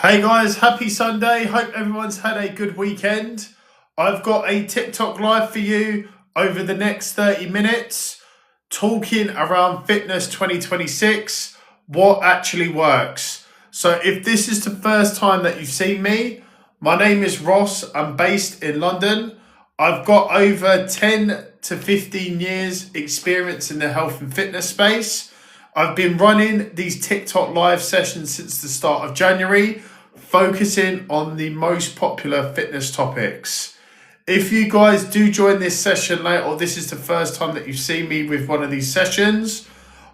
Hey guys, happy Sunday. Hope everyone's had a good weekend. I've got a TikTok live for you over the next 30 minutes talking around fitness 2026, what actually works. So if this is the first time that you've seen me, my name is Ross. I'm based in London. I've got over 10 to 15 years experience in the health and fitness space. I've been running these TikTok live sessions since the start of January, focusing on the most popular fitness topics. If you guys do join this session late, or this is the first time that you've seen me with one of these sessions,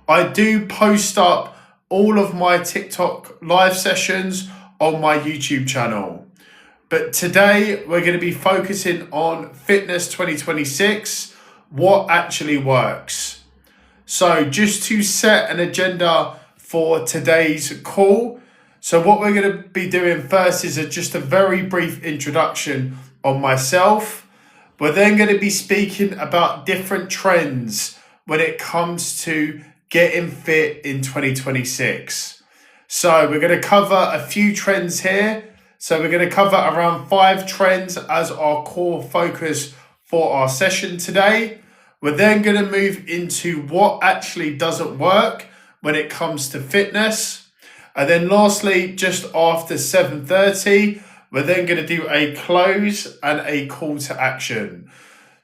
I do post up all of my TikTok live sessions on my YouTube channel. But today we're going to be focusing on fitness 2026, what actually works. So just to set an agenda for today's call, so what we're going to be doing first is just a very brief introduction on myself. We're then going to be speaking about different trends when it comes to getting fit in 2026. So we're going to cover a few trends here. So we're going to cover around 5 trends as our core focus for our session today. We're then going to move into what actually doesn't work when it comes to fitness. And then lastly, just after 7:30, we're then going to do a close and a call to action.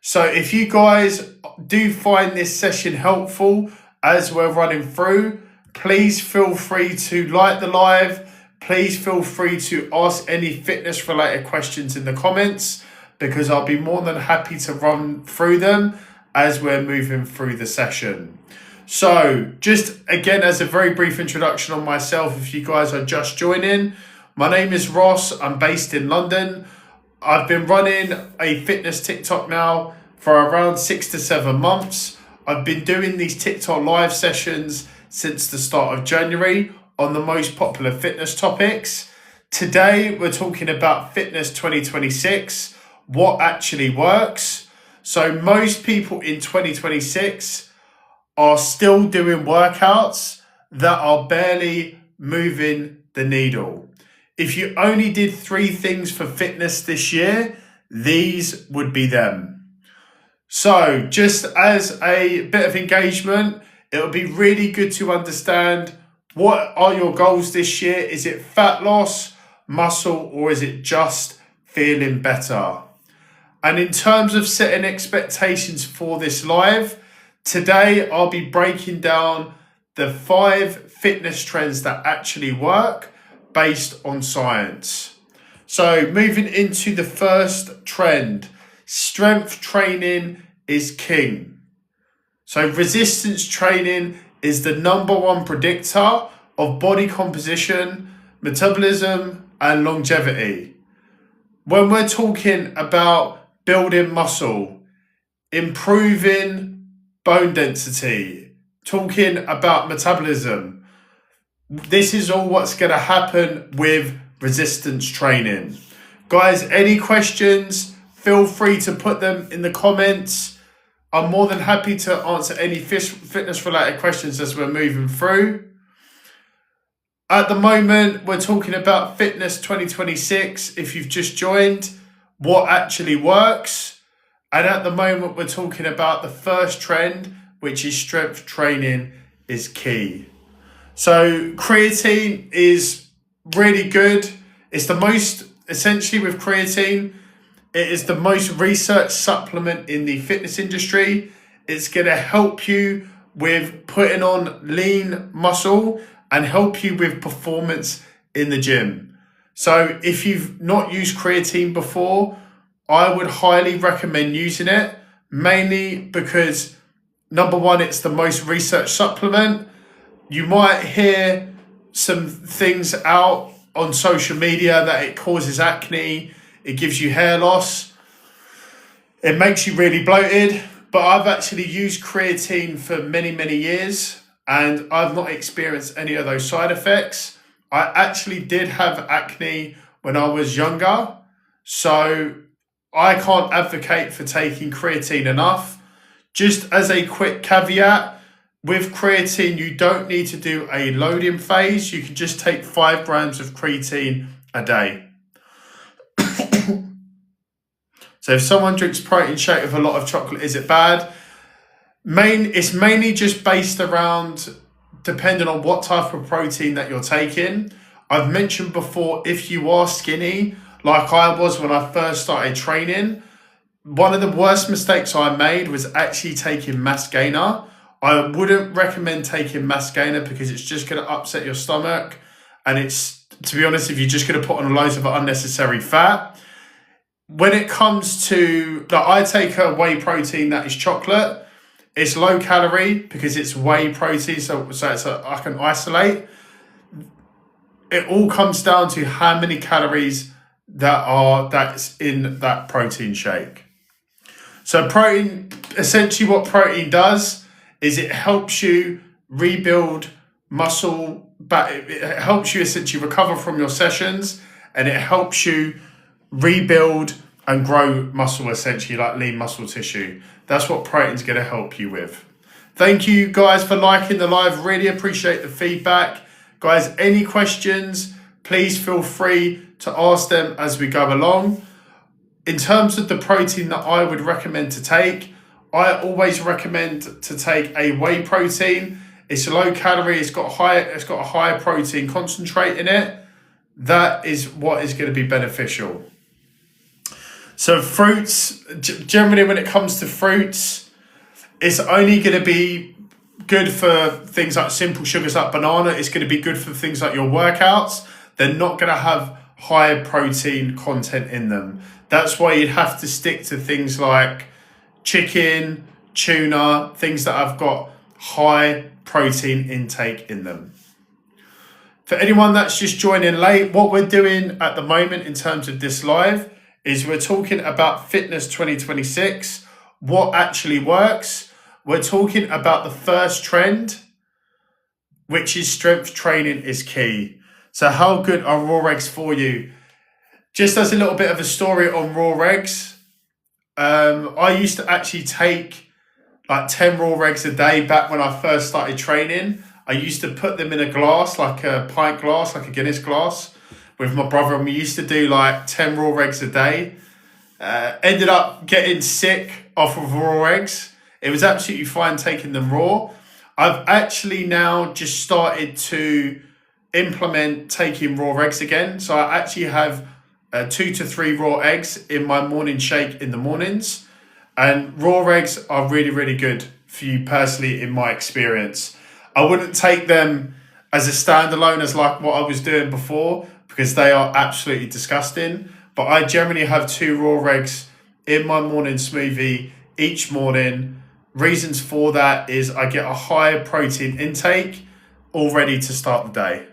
So if you guys do find this session helpful as we're running through, please feel free to like the live. Please feel free to ask any fitness related questions in the comments, because I'll be more than happy to run through them as we're moving through the session. So just again, as a very brief introduction on myself, if you guys are just joining, my name is Ross. I'm based in London. I've been running a fitness TikTok now for around 6 to 7 months. I've been doing these TikTok live sessions since the start of January on the most popular fitness topics. Today, we're talking about fitness 2026, what actually works. So most people in 2026 are still doing workouts that are barely moving the needle. If you only did 3 things for fitness this year, these would be them. So just as a bit of engagement, it'll be really good to understand, what are your goals this year? Is it fat loss, muscle, or is it just feeling better? And in terms of setting expectations for this live, today I'll be breaking down the 5 fitness trends that actually work based on science. So moving into the first trend, strength training is king. So resistance training is the number 1 predictor of body composition, metabolism, and longevity. When we're talking about building muscle, improving bone density, talking about metabolism, this is all what's going to happen with resistance training. Guys, any questions, feel free to put them in the comments. I'm more than happy to answer any fitness related questions as we're moving through. At the moment, we're talking about fitness 2026. If you've just joined, what actually works. And at the moment, we're talking about the first trend, which is strength training is key. So creatine is really good. It's the most, essentially with creatine, it is the most researched supplement in the fitness industry. It's going to help you with putting on lean muscle and help you with performance in the gym. So if you've not used creatine before, I would highly recommend using it, mainly because number 1, it's the most researched supplement. You might hear some things out on social media that it causes acne, it gives you hair loss, it makes you really bloated. But I've actually used creatine for many, many years and I've not experienced any of those side effects. I actually did have acne when I was younger, so I can't advocate for taking creatine enough. Just as a quick caveat, with creatine, you don't need to do a loading phase. You can just take 5 grams of creatine a day. So if someone drinks protein shake with a lot of chocolate, is it bad? It's mainly just based around depending on what type of protein that you're taking. I've mentioned before, if you are skinny, like I was when I first started training, one of the worst mistakes I made was actually taking mass gainer. I wouldn't recommend taking mass gainer because it's just going to upset your stomach. And it's, to be honest, if you're just going to put on loads of unnecessary fat. When it comes to, like, I take a whey protein that is chocolate. It's low calorie because it's whey protein, so I can isolate. It all comes down to how many calories that's in that protein shake. So protein, essentially what protein does is it helps you rebuild muscle, but it helps you essentially recover from your sessions, and it helps you rebuild and grow muscle, essentially like lean muscle tissue. That's what protein's going to help you with. Thank you guys for liking the live. Really appreciate the feedback. Guys, any questions, please feel free to ask them as we go along. In terms of the protein that I would recommend to take, I always recommend to take a whey protein. It's low calorie, it's got a higher protein concentrate in it. That is what is going to be beneficial. So fruits, generally when it comes to fruits, it's only going to be good for things like simple sugars like banana. It's going to be good for things like your workouts. They're not going to have high protein content in them. That's why you'd have to stick to things like chicken, tuna, things that have got high protein intake in them. For anyone that's just joining late, what we're doing at the moment in terms of this live is we're talking about Fitness 2026, what actually works. We're talking about the first trend, which is strength training is key. So how good are raw eggs for you? Just as a little bit of a story on raw eggs, I used to actually take like 10 raw eggs a day back when I first started training. I used to put them in a glass, like a pint glass, like a Guinness glass, with my brother, and we used to do like 10 raw eggs a day. Ended up getting sick off of raw eggs. It was absolutely fine taking them raw. I've actually now just started to implement taking raw eggs again. So I actually have 2 to 3 raw eggs in my morning shake in the mornings. And raw eggs are really, really good for you personally, in my experience. I wouldn't take them as a standalone as like what I was doing before, because they are absolutely disgusting. But I generally have 2 raw eggs in my morning smoothie each morning. Reasons for that is I get a higher protein intake all ready to start the day.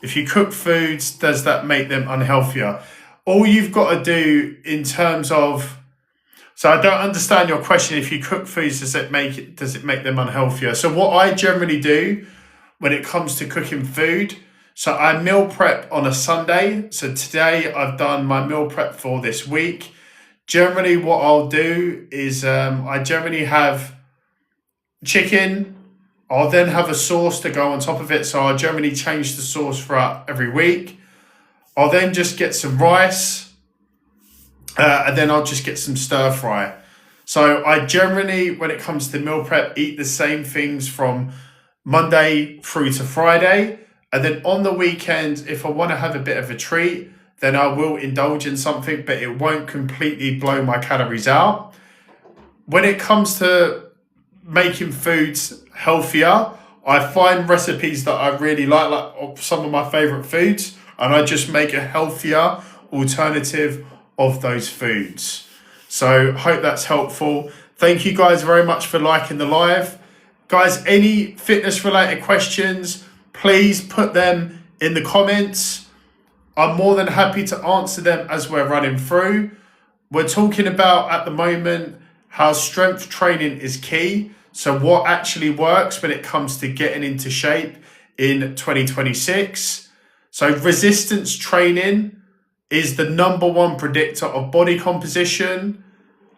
If you cook foods, does that make them unhealthier? All you've got to do in terms of, so I don't understand your question. If you cook foods, does it make them unhealthier? So what I generally do when it comes to cooking food, so I meal prep on a Sunday. So today I've done my meal prep for this week. Generally what I'll do is I generally have chicken. I'll then have a sauce to go on top of it. So I'll generally change the sauce throughout every week. I'll then just get some rice. And then I'll just get some stir fry. So I generally, when it comes to meal prep, eat the same things from Monday through to Friday. And then on the weekend, if I want to have a bit of a treat, then I will indulge in something, but it won't completely blow my calories out. When it comes to making foods healthier, I find recipes that I really like some of my favorite foods, and I just make a healthier alternative of those foods. So hope that's helpful. Thank you guys very much for liking the live. Guys, any fitness related questions, please put them in the comments. I'm more than happy to answer them as we're running through. We're talking about at the moment how strength training is key. So what actually works when it comes to getting into shape in 2026. So resistance training is the #1 predictor of body composition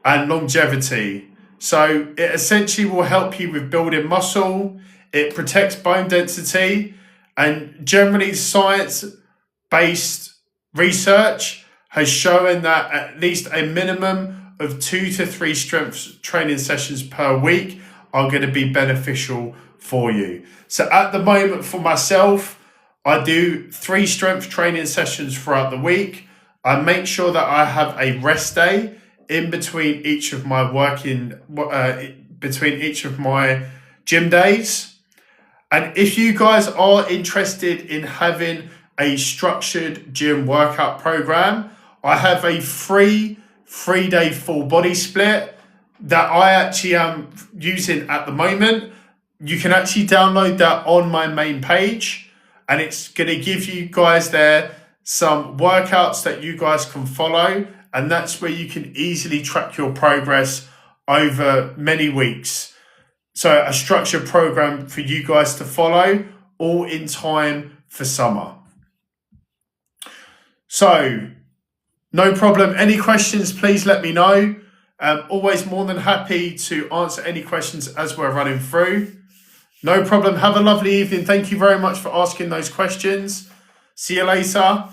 and longevity. So it essentially will help you with building muscle. It protects bone density, and generally science-based research has shown that at least a minimum of 2 to 3 strength training sessions per week are going to be beneficial for you. So at the moment for myself, I do 3 strength training sessions throughout the week. I make sure that I have a rest day in between each of my gym days. And if you guys are interested in having a structured gym workout program, I have a free 3-day full body split that I actually am using at the moment. You can actually download that on my main page, and it's going to give you guys there some workouts that you guys can follow, and that's where you can easily track your progress over many weeks. So a structured program for you guys to follow, all in time for summer. So no problem. Any questions, please let me know. Always more than happy to answer any questions as we're running through. No problem. Have a lovely evening. Thank you very much for asking those questions. See you later.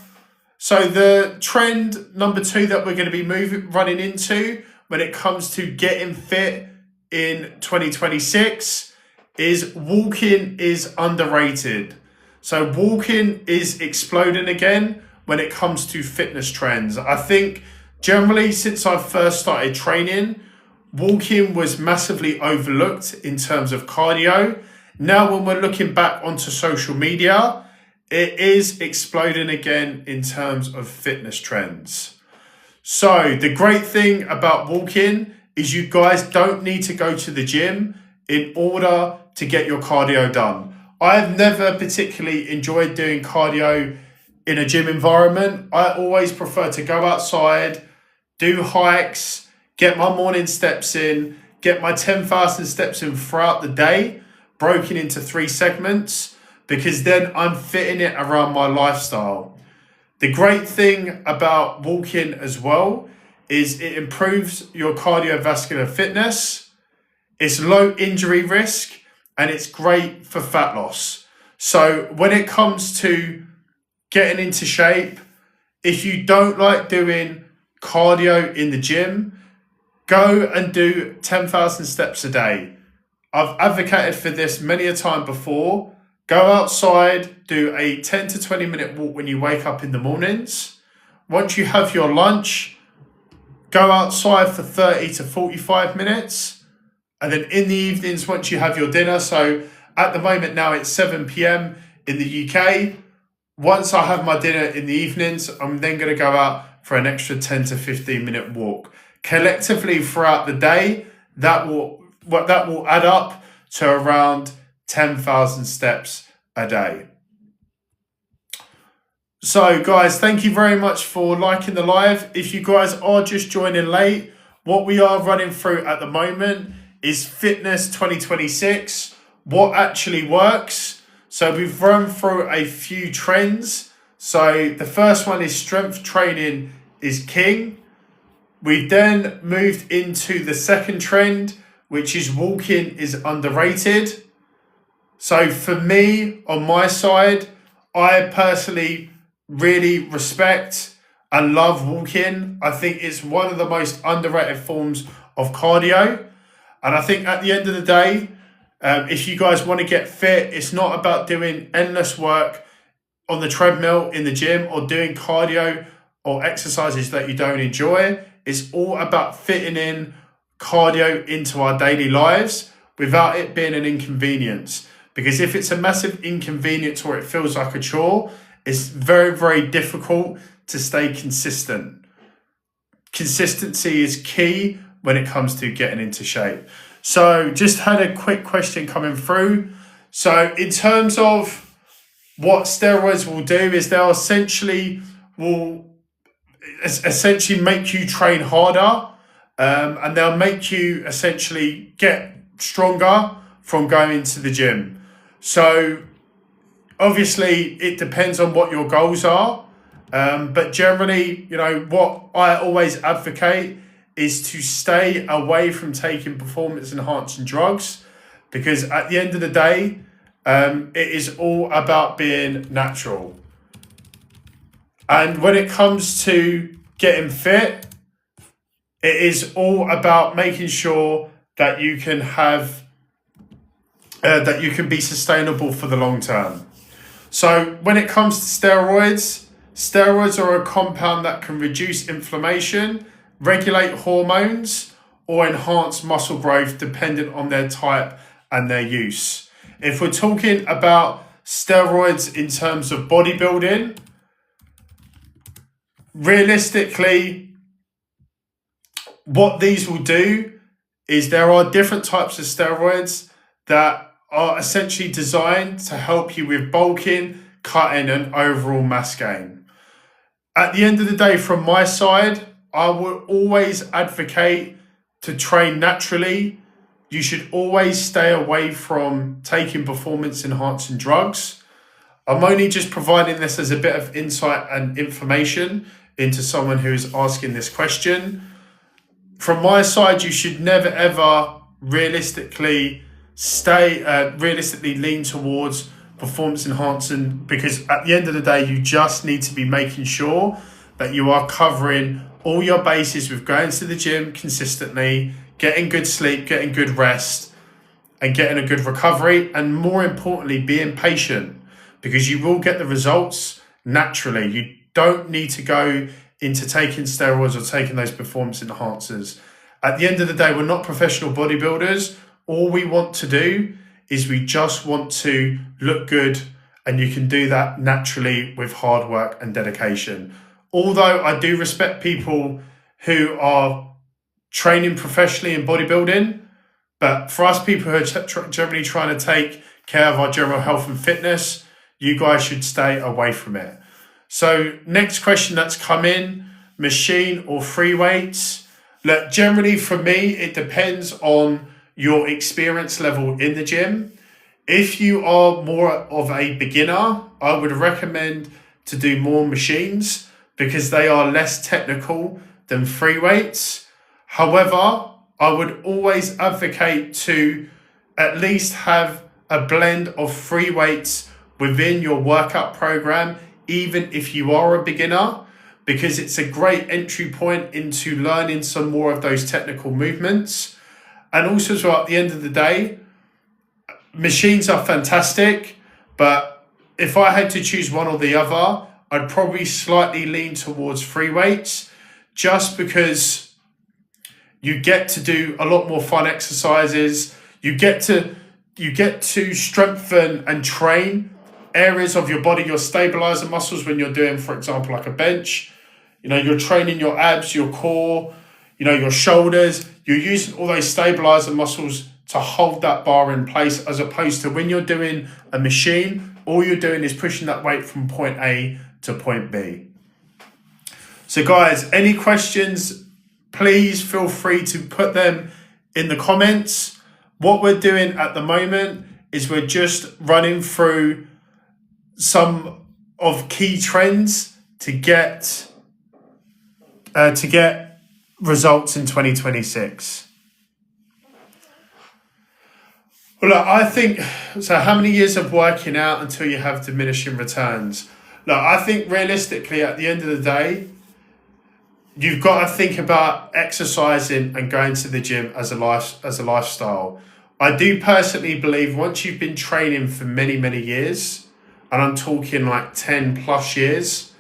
So the trend number 2 that we're going to be running into when it comes to getting fit in 2026 is walking is underrated. So walking is exploding again when it comes to fitness trends. I think generally since I first started training, walking was massively overlooked in terms of cardio. Now when we're looking back onto social media, it is exploding again in terms of fitness trends. So the great thing about walking is you guys don't need to go to the gym in order to get your cardio done. I've never particularly enjoyed doing cardio in a gym environment. I always prefer to go outside, do hikes, get my morning steps in, get my 10,000 steps in throughout the day, broken into 3 segments, because then I'm fitting it around my lifestyle. The great thing about walking as well is it improves your cardiovascular fitness, it's low injury risk, and it's great for fat loss. So when it comes to getting into shape, if you don't like doing cardio in the gym, go and do 10,000 steps a day. I've advocated for this many a time before. Go outside, do a 10 to 20 minute walk when you wake up in the mornings. Once you have your lunch, go outside for 30 to 45 minutes. And then in the evenings, once you have your dinner, so at the moment now it's 7 p.m. in the UK. Once I have my dinner in the evenings, I'm then going to go out for an extra 10 to 15 minute walk. Collectively throughout the day, that will add up to around 10,000 steps a day. So guys, thank you very much for liking the live. If you guys are just joining late, what we are running through at the moment is Fitness 2026, what actually works. So we've run through a few trends. So the first one is strength training is king. We then moved into the second trend, which is walking is underrated. So for me, on my side, I personally really respect and love walking. I think it's one of the most underrated forms of cardio. And I think at the end of the day, if you guys want to get fit, it's not about doing endless work on the treadmill in the gym or doing cardio or exercises that you don't enjoy. It's all about fitting in cardio into our daily lives without it being an inconvenience. Because if it's a massive inconvenience or it feels like a chore, it's very, very difficult to stay consistent. Consistency is key when it comes to getting into shape. So just had a quick question coming through. So in terms of what steroids will do is they'll essentially make you train harder, and they'll make you essentially get stronger from going into the gym. So obviously it depends on what your goals are, but generally, what I always advocate is to stay away from taking performance enhancing drugs, because at the end of the day, it is all about being natural. And when it comes to getting fit, it is all about making sure that you can have that you can be sustainable for the long term. So when it comes to steroids, steroids are a compound that can reduce inflammation, regulate hormones, or enhance muscle growth depending on their type and their use. If we're talking about steroids in terms of bodybuilding, realistically, what these will do is there are different types of steroids that are essentially designed to help you with bulking, cutting, and overall mass gain. At the end of the day, from my side, I will always advocate to train naturally. You should always stay away from taking performance enhancing drugs. I'm only just providing this as a bit of insight and information into someone who is asking this question. From my side, you should never ever realistically lean towards performance enhancing, because at the end of the day, you just need to be making sure that you are covering all your bases with going to the gym consistently, getting good sleep, getting good rest, and getting a good recovery, and more importantly, being patient, because you will get the results naturally. You don't need to go into taking steroids or taking those performance enhancers. At the end of the day, we're not professional bodybuilders. All we want to do is we just want to look good, and you can do that naturally with hard work and dedication. Although I do respect people who are training professionally in bodybuilding, but for us people who are generally trying to take care of our general health and fitness, you guys should stay away from it. So next question that's come in, machine or free weights? Look, generally for me, it depends on your experience level in the gym. If you are more of a beginner, I would recommend to do more machines because they are less technical than free weights. However, I would always advocate to at least have a blend of free weights within your workout program, even if you are a beginner, because it's a great entry point into learning some more of those technical movements. And also as well, at the end of the day, machines are fantastic, but if I had to choose one or the other, I'd probably slightly lean towards free weights, just because you get to do a lot more fun exercises. You get to strengthen and train areas of your body, your stabilizer muscles when you're doing, for example, like a bench. You're training your abs, your core, your shoulders. You're using all those stabilizer muscles to hold that bar in place, as opposed to when you're doing a machine, all you're doing is pushing that weight from point A to point B. So guys, any questions, please feel free to put them in the comments. What we're doing at the moment is we're just running through some of key trends to get results in 2026. Well, look, I think, so how many years of working out until you have diminishing returns? Look, I think realistically, at the end of the day, you've got to think about exercising and going to the gym as a lifestyle. I do personally believe once you've been training for many, many years, and I'm talking like 10 plus years,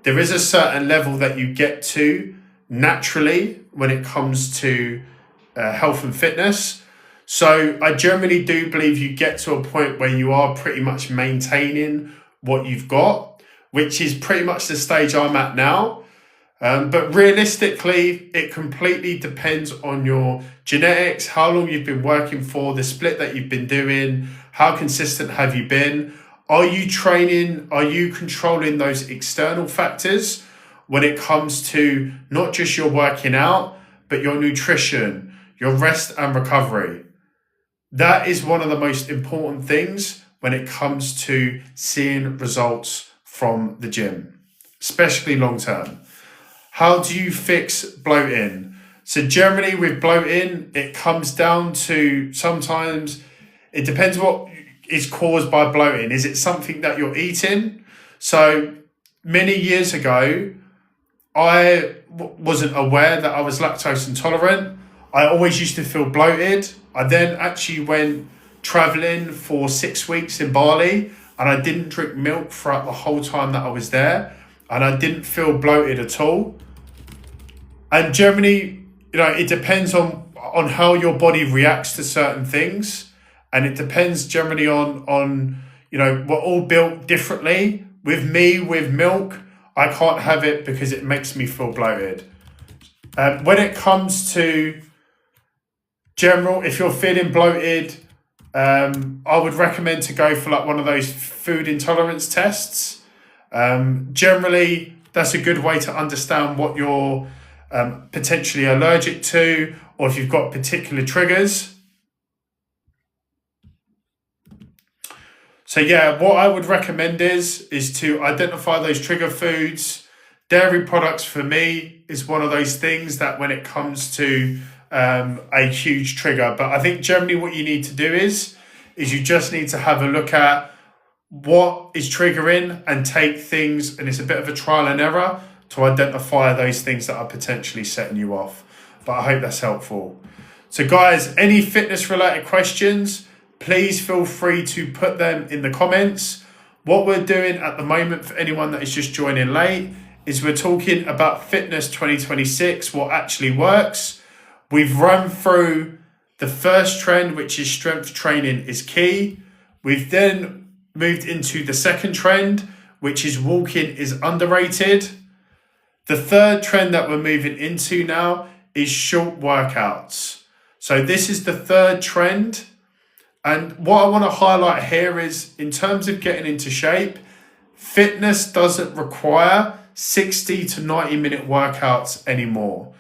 there is a certain level that you get to naturally when it comes to health and fitness. So I generally do believe you get to a point where you are pretty much maintaining what you've got, which is pretty much the stage I'm at now. But realistically, it completely depends on your genetics, how long you've been working for, the split that you've been doing, how consistent have you been? Are you training? Are you controlling those external factors when it comes to not just your working out, but your nutrition, your rest and recovery? That is one of the most important things when it comes to seeing results from the gym, especially long term. How do you fix bloating? So generally with bloating, it comes down to sometimes it depends what is caused by bloating. Is it something that you're eating? So many years ago, I wasn't aware that I was lactose intolerant. I always used to feel bloated. I then actually went traveling for 6 weeks in Bali, and I didn't drink milk throughout the whole time that I was there, and I didn't feel bloated at all. And generally, it depends on how your body reacts to certain things, and it depends generally on we're all built differently. With me, with milk, I can't have it because it makes me feel bloated. When it comes to general, if you're feeling bloated, I would recommend to go for like one of those food intolerance tests. Generally, that's a good way to understand what you're potentially allergic to, or if you've got particular triggers. So yeah, what I would recommend is to identify those trigger foods. Dairy products for me is one of those things that when it comes to a huge trigger. But I think generally what you need to do is you just need to have a look at what is triggering and take things, and it's a bit of a trial and error to identify those things that are potentially setting you off. But I hope that's helpful. So guys, any fitness related questions, please feel free to put them in the comments. What we're doing at the moment, for anyone that is just joining late, is we're talking about Fitness 2026, what actually works. We've run through the first trend, which is strength training is key. We've then moved into the second trend, which is walking is underrated. The third trend that we're moving into now is short workouts. So this is the third trend. And what I want to highlight here is, in terms of getting into shape, fitness doesn't require 60 to 90 minute workouts anymore.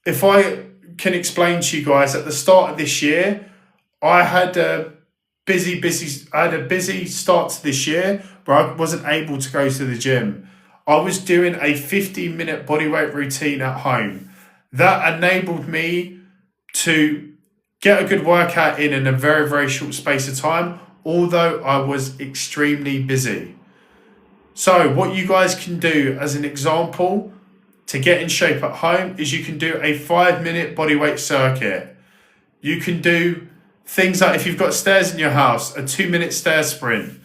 If I can explain to you guys, at the start of this year, I had a busy start to this year where I wasn't able to go to the gym. I was doing a 15-minute bodyweight routine at home. That enabled me to get a good workout in a very, very short space of time, although I was extremely busy. So what you guys can do as an example to get in shape at home is you can do a 5-minute bodyweight circuit. You can do things like, if you've got stairs in your house, a 2-minute stair sprint.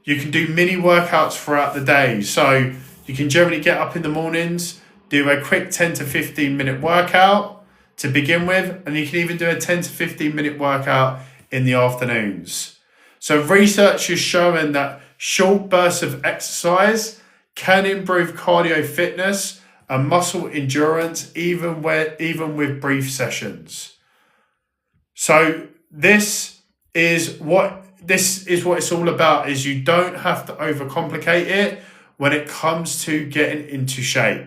You can do mini workouts throughout the day. So you can generally get up in the mornings, do a quick 10 to 15 minute workout to begin with, and you can even do a 10 to 15 minute workout in the afternoons. So research is showing that short bursts of exercise can improve cardio fitness and muscle endurance, even with brief sessions. So this is what it's all about, is you don't have to overcomplicate it when it comes to getting into shape.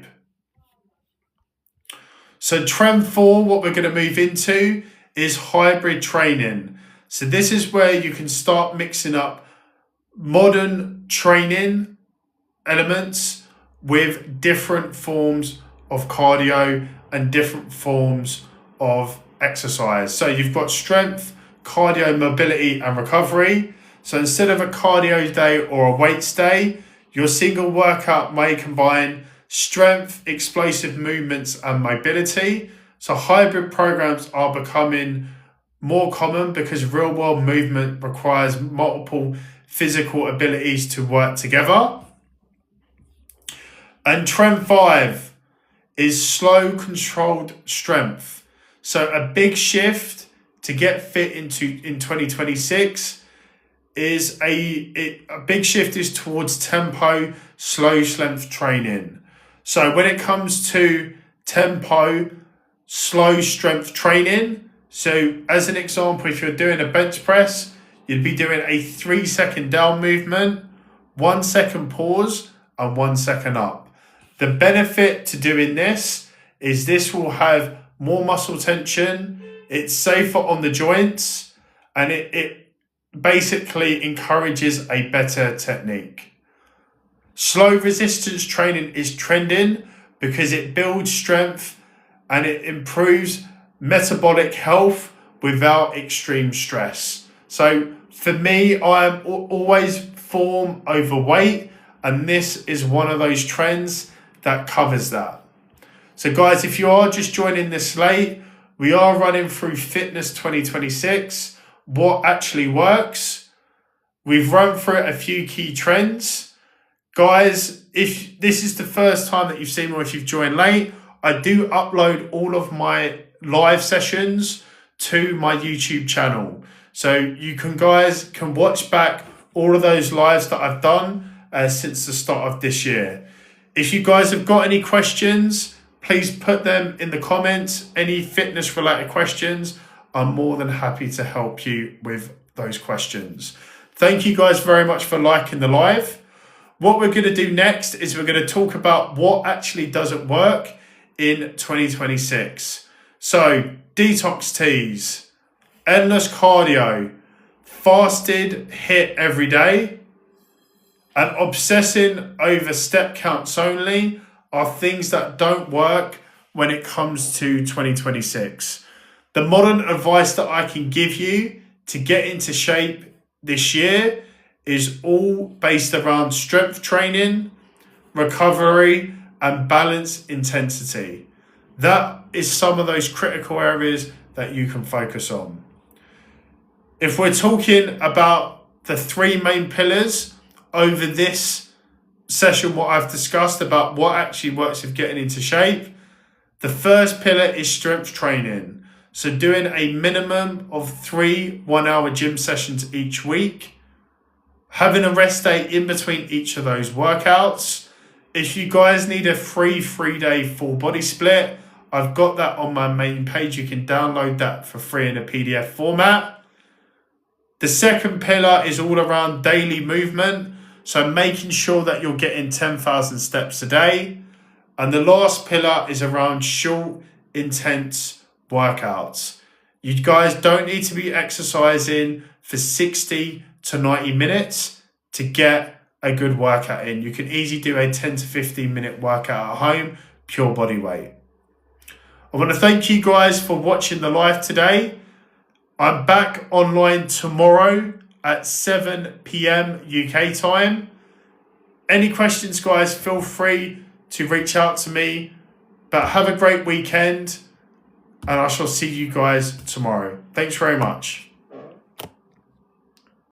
So trend 4, what we're going to move into is hybrid training. So this is where you can start mixing up modern training elements with different forms of cardio and different forms of exercise. So you've got strength, cardio, mobility, and recovery. So instead of a cardio day or a weights day, your single workout may combine strength, explosive movements, and mobility. So hybrid programs are becoming more common because real world movement requires multiple physical abilities to work together. And trend 5 is slow controlled strength. So a big shift to get fit in 2026 is a big shift is towards tempo, slow strength training. So when it comes to tempo, slow strength training, so as an example, if you're doing a bench press, you'd be doing a 3-second down movement, 1 second pause, and 1 second up. The benefit to doing this is this will have more muscle tension, it's safer on the joints, and it basically encourages a better technique. Slow resistance training is trending because it builds strength and it improves metabolic health without extreme stress. So for me, I am always form over weight, and this is one of those trends that covers that. So guys, if you are just joining this late, we are running through Fitness 2026, what actually works. We've run through a few key trends. Guys, if this is the first time that you've seen me or if you've joined late, I do upload all of my live sessions to my YouTube channel. So you guys can watch back all of those lives that I've done since the start of this year. If you guys have got any questions, please put them in the comments. Any fitness related questions, I'm more than happy to help you with those questions. Thank you guys very much for liking the live. What we're going to do next is we're going to talk about what actually doesn't work in 2026. So detox teas, endless cardio, fasted HIIT every day, and obsessing over step counts only are things that don't work when it comes to 2026. The modern advice that I can give you to get into shape this year is all based around strength training, recovery, and balance intensity. That is some of those critical areas that you can focus on. If we're talking about the three main pillars over this session, what I've discussed about what actually works with getting into shape, the first pillar is strength training. So doing a minimum of 3 1-hour gym sessions each week, having a rest day in between each of those workouts. If you guys need a free 3-day full body split, I've got that on my main page. You can download that for free in a PDF format. The second pillar is all around daily movement. So making sure that you're getting 10,000 steps a day. And the last pillar is around short, intense workouts. You guys don't need to be exercising for 60 to 90 minutes to get a good workout in. You can easily do a 10 to 15 minute workout at home, pure body weight. I want to thank you guys for watching the live today. I'm back online tomorrow at 7 p.m. UK time. Any questions, guys, feel free to reach out to me. But have a great weekend, and I shall see you guys tomorrow. Thanks very much.